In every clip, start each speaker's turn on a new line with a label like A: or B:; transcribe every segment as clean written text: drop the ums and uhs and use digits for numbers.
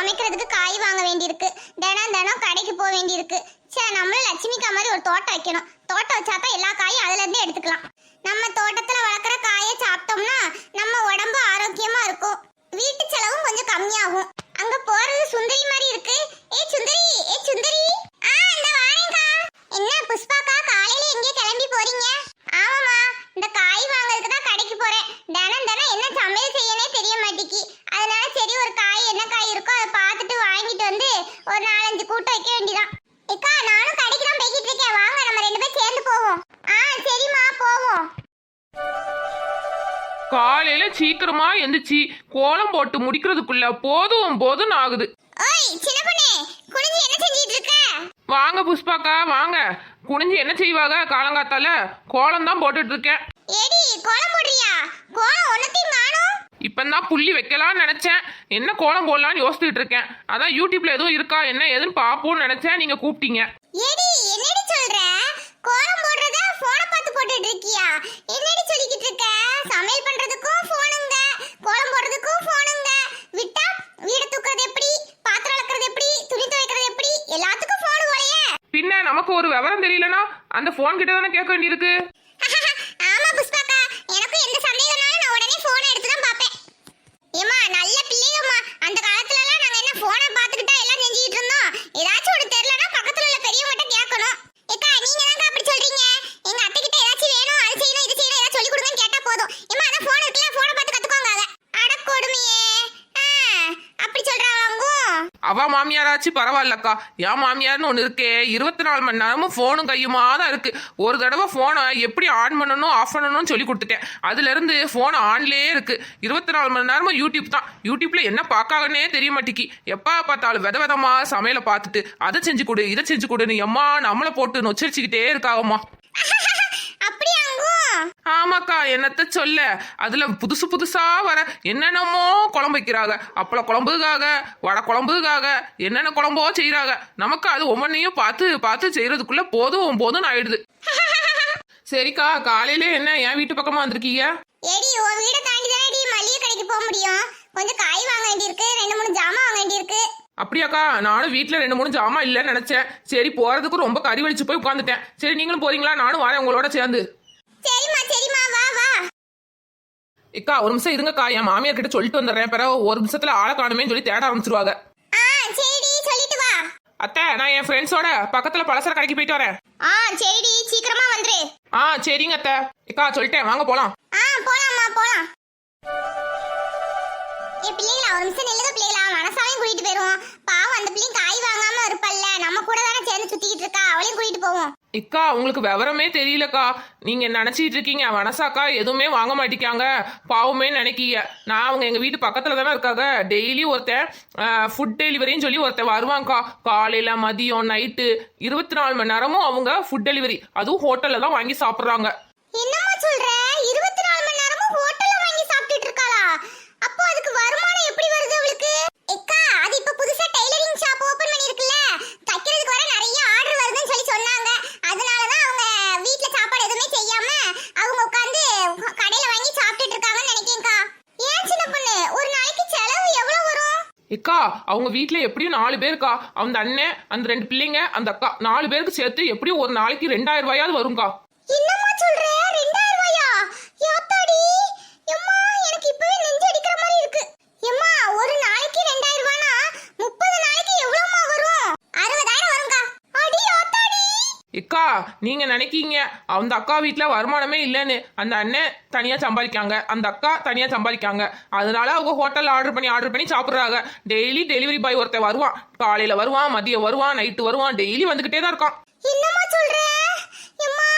A: சமைக்கிறதுக்கு காய் வாங்க வேண்டியிருக்கு. தினம் தினம் கடைக்கு போக வேண்டியிருக்கு. சே, நம்மளும் லட்சுமிக்கா மாதிரி ஒரு தோட்டம் வைக்கணும். தோட்டம் வச்சாதான் எல்லா காயும் அதுல இருந்து எடுத்துக்கலாம். நம்ம தோட்டத்துல வளர்க்குற காயை சாப்பிட்டோம்னா நம்ம உடம்பு ஆரோக்கியமா இருக்கும். வீட்டு செலவும் கொஞ்சம் கம்மியாகும். அங்க போறது சுந்தரி மாதிரி இருக்கு. சுந்தரி, சுந்தரி. இந்த வாரேன்க்கா. என்ன புஷ்பாக்கா, காலையில எங்கே கிளம்பி போறீங்க? ஆமாமா, இந்த காய் வாங்குறதுக்கு தான் கடைக்கு போறேன். தினம் தினம் என்ன சமையல் செய்யனே தெரிய மாட்டேங்கி. அதனால சரி, ஒரு காய் என்ன காய் இருக்கோ அதை பார்த்துட்டு வாங்கிட்டு வந்து ஒரு 4-5 கூட்டம் வைக்க வேண்டியதான். ஏக்கா, நானும் கடைக்கு தான் போய்கிட்டு இருக்கேன். வாங்க, நம்ம 2 பேரும் சேர்ந்து போவோம். சரிம்மா, போவோம்.
B: காலையில சீக்கிரமா எந்திரிச்சு கோலம் போட்டு முடிக்கிறதுக்குள்ள போதும் ஆகுது.
A: ஓய் சின்ன பொண்ணே, குனிஞ்சு என்ன செஞ்சிட்டு இருக்க?
B: வாங்க புஷ்பாக்கா, வாங்க. குனிஞ்சு என்ன செய்வாங்க? காலங்காத்தால கோலம் தான் போட்டுட்டு இருக்கேன்.
A: ஏடி, கோலம் போடுறியா? கோலம் ஒன்னத்தையும் காணோம்.
B: இப்பதான் புள்ளி வைக்கலாம்னு நினைச்சேன். என்ன கோலம் போடலாம்னு யோசிச்சுட்டு இருக்கேன். அதான் யூடியூப்ல எதுவும் இருக்கா என்ன ஏதுன்னு பாப்போம்னு நினைச்சேன். நீங்க கூப்பிட்டீங்க.
A: ஏடி, என்னடி சொல்ற? கோலம் போடுறத போனை பார்த்து போட்டுட்டு இருக்கியா? என்னடி சொல்லிக்கிட்டு இருக்க? சமையல் பண்றதுக்கும் போனுங்க, கோலம் போடுறதுக்கும் போனுங்க. விட்டா வீடு தூக்குறது எப்படி, பாத்திரம் விளக்குறது எப்படி, துணி துவைக்கிறது எப்படி, எல்லாத்துக்கும் போன் போலையே.
B: பின்ன நமக்கு ஒரு விவரம் தெரியலனா அந்த போன் கிட்ட தானே கேட்க வேண்டியிருக்கு.
A: ஆமா புஷ்பாக்கா, எனக்கும் எந்த சந்தேகம்னாலும் நான் உடனே போனை எடுத்து தான் பாப்பேன். ஏமா, நல்ல பிள்ளைங்கம்மா. அந்த காலத்துல எல்லாம் நாங்க என்ன போனை பார்த்துக்கிட்டா எல்லாம் செஞ்சுக்கிட்டு இருந்தோம். ஏதாச்சும் ஒரு தெரியலனா பக்கத்துல உள்ள பெரியவங்க கேட்கணும். ஏக்கா, நீங்க தாங்க அப்படி சொல்றீங்க. எங்க அத்தை கிட்ட ஏதாச்சும் வேணும், அது செய்யணும், இது செய்யணும், ஏதாவது சொல்லி கொடுங்கன்னு கேட்டா போதும். ஏமா, அதான் போன் இருக்குல்ல, போனை பார்த்து கத்துக்கோங்க. அட கொடுமையே, அப்படி சொல்றாங்க.
B: அவ மாமியாராச்சு பரவாயில்லக்கா. என் மாமியார்னு ஒண்ணு இருக்கே, 24 மணி நேரமும் போனும் கையுமா தான் இருக்கு. ஒரு தடவை போனை எப்படி ஆன் பண்ணணும் ஆஃப் பண்ணணும்னு சொல்லி கொடுத்துட்டேன். அதுல இருந்து போன் ஆன்லயே இருக்கு. 24 மணி நேரமும் யூடியூப் தான். யூடியூப்ல என்ன பார்க்காங்கன்னே தெரிய மாட்டேங்கி. எப்ப பார்த்தாலும் விதமா சமையலை பார்த்துட்டு அதை செஞ்சு கொடு, இதை செஞ்சு கொடுன்னு எம்மா நம்மளை போட்டு நொச்சரிச்சுக்கிட்டே இருக்காங்கம்மா. ஆமாக்கா, என்னத்த சொல்ல. அதுல புதுசா வர என்னென்னமோ குழம்பு வைக்கிறாங்க. அப்பள குழம்புக்காக, வடை குழம்புக்காக, என்னென்ன குழம்போ செய்யறாங்க. நமக்கு அது ஒவ்வொன்னையும் பார்த்து செய்யறதுக்குள்ள போதும் ஆயிடுது. சரிக்கா, காலையில என்ன என் வீட்டு பக்கமா வந்திருக்கீங்க?
A: ஏடி, உன் வீட தாண்டி தானடி மளிகை கடைக்கு போக முடியும். கொஞ்சம் காய் வாங்க வேண்டியிருக்கு, 2-3 ஜாமான் வாங்க வேண்டியிருக்கு.
B: அப்படியாக்கா, நானும் வீட்டுல 2-3 ஜாமான் இல்லைன்னு நினைச்சேன். சரி, போறதுக்கு ரொம்ப கறி வலிச்சு போய் உட்காந்துட்டேன். சரி, நீங்களும் போறீங்களா? நானும் வரேன் உங்களோட சேர்ந்து.
A: சரிம்மா, வா.
B: இக்கா, ஒரு நிமிஷம் இருங்கக்கா. என் மாமியார் கிட்ட சொல்லிட்டு வந்துடுறேன். பிறகு ஒரு நிமிஷத்துல ஆளை காணுமே சொல்லி தேட ஆரம்பிச்சிருவாங்க.
A: சரிடி, சொல்லிட்டு வா.
B: அத்தை, நான் என் ஃப்ரெண்ட்ஸோட பக்கத்துல பலசர கடைக்கு போயிட்டு வரேன்.
A: சரிடி, சீக்கிரமா வந்துரு.
B: சரிங்க அத்தை. இக்கா, சொல்லிட்டேன், வாங்க போலாம்.
A: போலாம்மா, போலாம். பிள்ளைங்களா, ஒரு நிமிஷம் நில்லுங்க பிள்ளைங்களா. மனசாவையும் கூட்டிட்டு போயிருவோம். பாவம், அந்த பிள்ளைங்க காய் வாங்காம இருப்பல்ல, நம்ம கூட தானே சேர்ந்து சுத்திக்கிட்டு இருக்கா. அவளையும் கூட்டிட்டு போவோம்.
B: இக்கா, உங்களுக்கு விவரமே தெரியலக்கா. நீங்க நினைச்சிட்டு இருக்கீங்க வனசாக்கா எதுவுமே வாங்க மாட்டேங்காங்க, பாவமே நினைக்கீங்க. நான் அவங்க எங்க வீட்டு பக்கத்துல தானே இருக்காங்க. டெய்லி ஒருத்தன் ஃபுட் டெலிவரின்னு சொல்லி ஒருத்தன் வருவாங்கக்கா. காலையில, மதியம், நைட்டு 24 மணி நேரமும் அவங்க ஃபுட் டெலிவரி, அதுவும் ஹோட்டல்ல தான் வாங்கி சாப்பிடுறாங்க.
A: என்னம்மா சொல்ற? 24 மணி நேரமும் ஹோட்டல்ல வாங்கி சாப்பிட்டுட்டு இருக்காளா? அப்போ அதுக்கு வருமானம் எப்படி வருது அவளுக்கு? ஏக்கா, அது இப்ப புதுசா டெய்லரிங் ஷாப் ஓபன் பண்ணிருக்குல, தைக்கிறதுக்கு வர நிறைய ஆர்டர் வருதுன்னு சொல்லி சொன்னாங்க. அதனால தான் அவங்க வீட்ல சாப்பாடு எதுவுமே செய்யாம அவங்க உட்கார்ந்து கடையில வாங்கி சாப்பிட்டுட்டு இருக்காங்கன்னு நினைக்கிறேன்க்கா. ஏன் சின்ன பொண்ணு, ஒரு நாளைக்கு செலவு எவ்வளவு வரும்?
B: இக்கா, அவங்க வீட்டுல எப்படியும் 4 பேருக்கா. அந்த அண்ணன், அந்த 2 பிள்ளைங்க, அந்த அக்கா, 4 பேருக்கு சேர்த்து எப்படியும் ஒரு நாளைக்கு 2000 ரூபாயாவது வரும்க்கா.
A: என்னம்மா சொல்ற? 2000 ரூபாயா? யாத்தாடி, எம்மா, எனக்கு இப்பவே நெஞ்சு அடிக்கிற மாதிரி இருக்கு. எம்மா, ஒரு நாளைக்கு 2000 ரூபானா 30 நாளைக்கு எவ்வளவுமா வரும்? 60,000 வரும்க்கா. அடி யாத்தாடி.
B: இக்கா, நீங்க நினைக்கீங்க அந்த அக்கா வீட்டுல வருமானமே இல்லைன்னு. அந்த அண்ணன் தனியா சம்பாதிக்காங்க, அந்த அக்கா தனியா சம்பாதிக்காங்க. அதனால அவங்க ஹோட்டல்ல ஆர்டர் பண்ணி சாப்பிடுறாங்க. டெய்லி டெலிவரி பாய் ஒருத்தன் வருவான். காலையில வருவான், மதியம் வருவான், நைட்டு வருவான். டெய்லி வந்துகிட்டே தான் இருக்கான்.
A: என்னம்மா சொல்ற? எம்மா,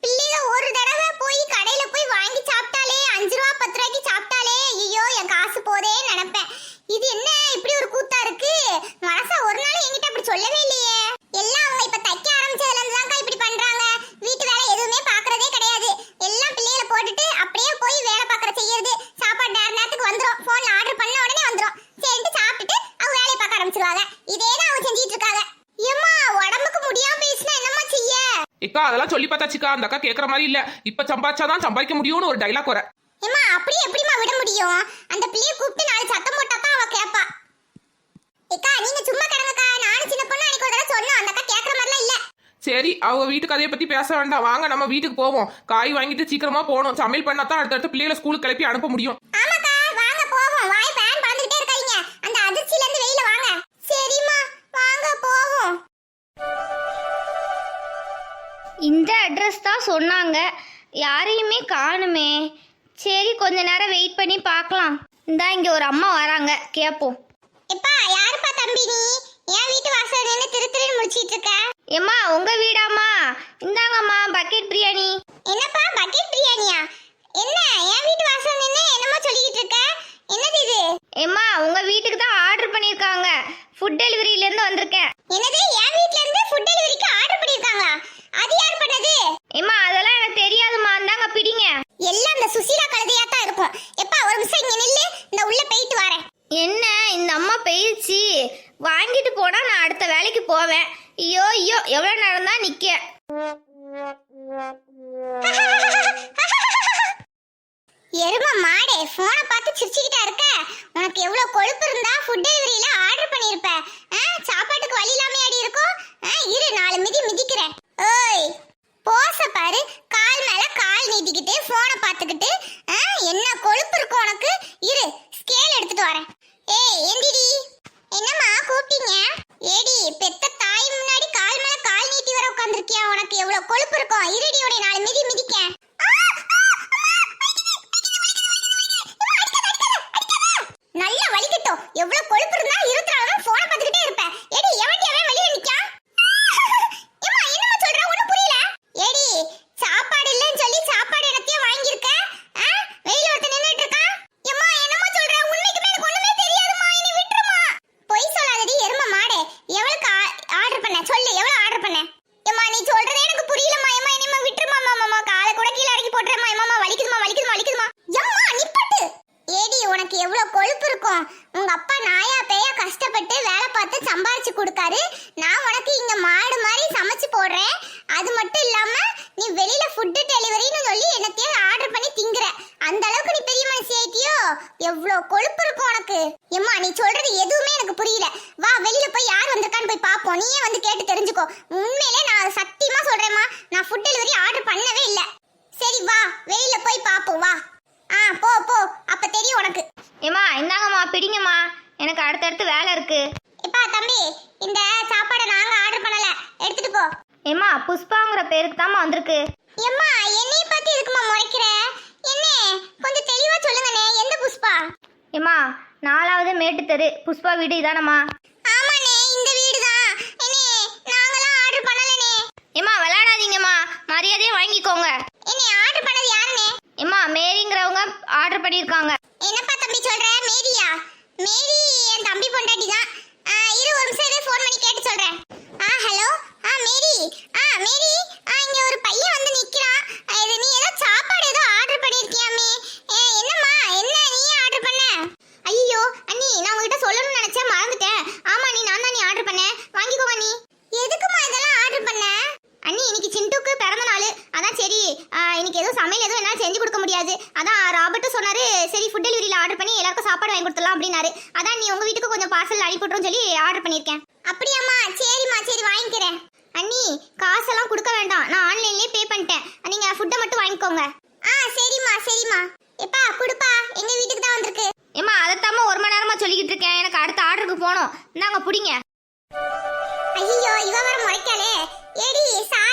A: பிள்ளைங்க ஒரு தடவை போய் கடையில போய் வாங்கி சாப்பிட்டாலே 5 ரூபா 10 ரூபாய்க்கு சாப்பிட்டாலே ஐயோ என் காசு போதே நினைப்பேன். இது என்ன இப்படி ஒரு கூத்தா இருக்கு? மனசா ஒரு நாள் என்கிட்ட அப்படி சொல்லவே இல்லையே. எல்லாம் அவங்க இப்ப தைக்க ஆரம்பிச்சதுல இருந்து தான் இப்படி பண்றாங்க. வீட்டு வேலை எதுவுமே பாக்குறதே கிடையாது. எல்லாம் பிள்ளைகளை போட்டுட்டு அப்படியே போய் வேலை பாக்குற செய்யறது. சாப்பாடு நேரத்துக்கு வந்துரும், போன்ல ஆர்டர் பண்ண உடனே வந்துரும். சரிட்டு சாப்பிட்டுட்டு அவங்க வேலையை பார்க்க ஆரம்பிச்சிருவாங்க. இதே தான் அவங்க செஞ்சிட்டு இருக்காங்க. ஏம்மா, உடம்புக்கு முடியாம பேசினா என்னம்மா செய்ய?
B: இக்கா, அதெல்லாம் சொல்லி பார்த்தாச்சுக்கா. அந்த அக்கா கேட்கற மாதிரி இல்ல. இப்ப சம்பாதிச்சாதான் சம்பாதிக்க முடியும்னு ஒரு டைலாக் வர.
A: ஏம்மா, அப்படி எப்படிமா விட முடியும்? அந்த பிள்ளைய கூப்பிட்டு 4 சத்தம் போட்டா தான் அவ கேப்பா.
B: சரி அவங்க வீட்டு கதையை பத்தி பேச வேண்டாம், வாங்க நம்ம வீட்டுக்கு போவோம். காய் வாங்கிட்டு சீக்கிரமா போகணும். சமையல் பண்ணா தான் அடுத்தடுத்து பிள்ளைகளை ஸ்கூலுக்கு கிளப்பி அனுப்ப முடியும்.
A: ஆமாக்கா வாங்க போவோம். வாய் பேன் பறந்துட்டே இருக்காதீங்க. அந்த அதிர்ச்சியில இருந்து வெளியில வாங்க. சரிம்மா வாங்க போவோம்.
C: இந்த அட்ரஸ் தான் சொன்னாங்க, யாரையுமே காணுமே. சரி கொஞ்ச நேரம் வெயிட் பண்ணி பார்க்கலாம். இந்தா இங்கே ஒரு அம்மா வராங்க, கேட்போம்.
A: எப்பா யாருப்பா தம்பி நீ? என் வீட்டு வாசல் நின்று திருன்னு முடிச்சிட்டு இருக்க.
C: ஏம்மா உங்கள் வீடாம்மா? இந்தாங்கம்மா பக்கெட் பிரியாணி.
A: என்னப்பா பக்கெட் பிரியாணியா? என்ன என் வீட்டு வாசல் நின்று என்னமோ சொல்லிக்கிட்டு இருக்க? என்னது இது?
C: ஏம்மா உங்கள் வீட்டுக்கு தான் ஆர்டர் பண்ணியிருக்காங்க, ஃபுட் டெலிவரியிலேருந்து வந்திருக்கேன்.
A: என்னது என் வீட்ல இருந்து ஃபுட் டெலிவரிக்கு ஆர்டர் பண்ணிருக்காங்களா? அது யார் பண்ணது?
C: ஏம்மா அதெல்லாம் எனக்கு தெரியாதும்மா, இந்தாங்க பிடிங்க.
A: எல்லாம் இந்த சுசீலா கழுதையா தான் இருக்கும். எப்பா ஒரு நிமிஷம் இங்க நில்லு, இந்த உள்ள போயிட்டு வரேன்.
C: என்ன இந்த அம்மா போயிடுச்சு, வாங்கிட்டு போனால் நான் அடுத்த வேலைக்கு போவேன். ஐயோ ஐயோ எவ்வளோ நேரம் தான் நிற்க.
A: எரும மாடே, போனை பார்த்து சிரிச்சுக்கிட்டா இருக்க. உனக்கு எவ்வளவு கொழுப்பு இருந்தா ஃபுட் டெலிவரியில ஆர்டர் பண்ணிருப்ப. சாப்பாட்டுக்கு வழி இல்லாம ஆடி இருக்கும். இரு 4 மிதி மிதிக்கிறேன். ஓய் போச பாரு, கால் மேல கால் நீட்டிக்கிட்டு போனை பார்த்துக்கிட்டு. என்ன கொழுப்பு இருக்கும் உனக்கு? இரு ஸ்கேல் எடுத்துட்டு வரேன். ஏய் எந்திடி. என்னம்மா கூப்பிட்டீங்க? ஏடி பெத்த தாய் முன்னாடி கால் மேல கால் நீட்டி வர உட்கார்ந்திருக்கியா? உனக்கு எவ்வளவு கொழுப்பு இருக்கும்? இருடி உடைய 4 மிதி மிதிக்க. நல்லா வலிக்கட்டும். எவ்வளவு கொழுப்பு இருந்தா 24 மணி போனை பார்த்துக்கிட்டே இருப்பேன். ஏடி எவன்டி அவன் வெளியில நிக்கான்? ஏம்மா என்னம்மா சொல்ற? ஒண்ணும் புரியல. ஏடி சாப்பாடு இல்லன்னு சொல்லி சாப்பாடு எனத்தையும் வாங்கியிருக்க. வெளியில ஒருத்தன் நின்னுட்டு இருக்கான். ஏம்மா என்னம்மா சொல்ற? உண்மைக்குமே எனக்கு ஒண்ணுமே தெரியாதும்மா, என்னை விட்டுருமா. பொய் சொல்லாதடி எரும மாடே. எவ்வளவுக்கு ஆர்டர் பண்ண சொல்லு, எவ்வளவு ஆர்டர் பண்ண? ஏம்மா நீ சொல்றதே எனக்கு புரியலம்மா. ஏம்மா என்னம்மா விட்டுருமா. மாமா காலை கூட கீழ இறக்கி போட்டுறேம்மா. ஏம்மா வலிக்குதுமா வலிக்குதுமா வலிக்குதுமா. எம்மா நிப்பட்டு. ஏடி உனக்கு எவ்வளவு கொழுப்பு இருக்கும்? உங்க அப்பா நாயா பேயா கஷ்டப்பட்டு வேலை பார்த்து சம்பாரிச்சு கொடுக்காரு. நான் உனக்கு இங்க மாடு மாதிரி சமைச்சு போடுறேன். அது மட்டும் இல்லாம நீ வெளியில ஃபுட் டெலிவரின்னு சொல்லி என்னத்தையும் ஆர்டர் பண்ணி திங்குற. அந்த அளவுக்கு நீ பெரிய மனுஷி ஆயிட்டியோ? எவ்வளவு கொழுப்பு இருக்கும் உனக்கு. எம்மா நீ சொல்றது எதுவுமே எனக்கு புரியல. வா வெளியில போய் யார் வந்திருக்கான்னு போய் பாப்போம். நீயே வந்து கேட்டு தெரிஞ்சுக்கோ. உண்மையிலே நான் சத்தியமா சொல்றேம்மா, நான் ஃபுட் டெலிவரி ஆர்டர் பண்ணவே இல்லை. சரி வா வெளியில போய் பாப்போம் வா. போ போ, அப்ப தெரியும் உனக்கு.
C: ஏம்மா இந்தாங்கம்மா பிடிங்கம்மா, எனக்கு அடுத்தடுத்து வேலை இருக்கு.
A: எப்பா தம்பி, இந்த சாப்பாடை நாங்க ஆர்டர் பண்ணல, எடுத்துட்டு போ.
C: ஏம்மா புஷ்பாங்கிற பேருக்கு தாம்மா வந்திருக்கு.
A: எம்மா என்னைய பார்த்து எதுக்குமா முறைக்கிற? என்ன கொஞ்சம் தெளிவா சொல்லுங்கண்ணே, எந்த புஷ்பா?
C: ஏம்மா 4வது மேட்டு தெரு புஷ்பா வீடு இதானம்மா?
A: ஆமாண்ணே இந்த வீடு தான். என்னே நாங்கலாம் ஆர்டர் பண்ணலனே.
C: ஏம்மா விளையாடாதீங்கம்மா, மரியாதையை வாங்கிக்கோங்க.
A: என்னே ஆர்டர் பண்ணது யாருண்ணே?
C: ஏம்மா மேரிங்கிறவங்க ஆர்டர் பண்ணியிருக்காங்க.
A: என்னப்பா தம்பி சொல்ற? மேரியா? மேரி என் தம்பி பொண்டாட்டி தான். இரு ஒரு நிமிஷம் ஃபோன் பண்ணி கேட்டு சொல்றேன். ஹலோ மேரி. மேரி இங்க ஒரு பையன் வந்து நிக்கிறான். இது நீ ஏதோ சாப்பாடு ஏதோ ஆர்டர் பண்ணிருக்கியாமே? என்னம்மா என்ன நீ ஆர்டர் பண்ண? ஐயோ அண்ணி நான் உங்ககிட்ட சொல்லணும்னு நினைச்சேன், மறந்துட்டேன். ஆமா நீ நான் தான் நீ ஆர்டர் பண்ண. வாங்கிக்கோங்க நீ. எதுக்குமா இதெல்லாம் ஆர்டர் பண்ண? அண்ணி இன்னைக்கு சிண்டுக்கு பிறந்த நாள், அதான் சரி இன்னைக்கு எதுவும் சமையல் எதுவும் என்ன செஞ்சு கொடுக்க முடியாது. அதான் ராபர்ட்டும் சொன்னாரு, சரி ஃபுட் டெலிவரியில் ஆர்டர் பண்ணி எல்லாருக்கும் சாப்பாடு வாங்கி கொடுத்துடலாம் அப்படின்னாரு. அதான் நீ உங்க வீட்டுக்கு கொஞ்சம் பார்சல் அனுப்பிவிட்றோன்னு சொல்லி ஆர்டர் பண்ணியிருக்கேன். அப்படியாம்மா? சரிம்மா சரி வாங்கிக்கிறேன். அண்ணி காசெல்லாம் கொடுக்க வேண்டாம், நான் ஆன்லைன்லேயே பே பண்ணிட்டேன். நீங்க ஃபுட்டை மட்டும் வாங்கிக்கோங்க. சரிம்மா சரிம்மா. எப்பா கொடுப்பா, எங்க வீட்டுக்கு தான் வந்திருக்கு.
C: ஏம்மா அதைத்தாம்மா 1 மணி நேரமா சொல்லிக்கிட்டு இருக்கேன், எனக்கு அடுத்த ஆர்டருக்கு போகணும். இந்தாங்க பிடிங்க.
A: ஐயோ இவ வர முறைக்காலே. ஏடி சாரி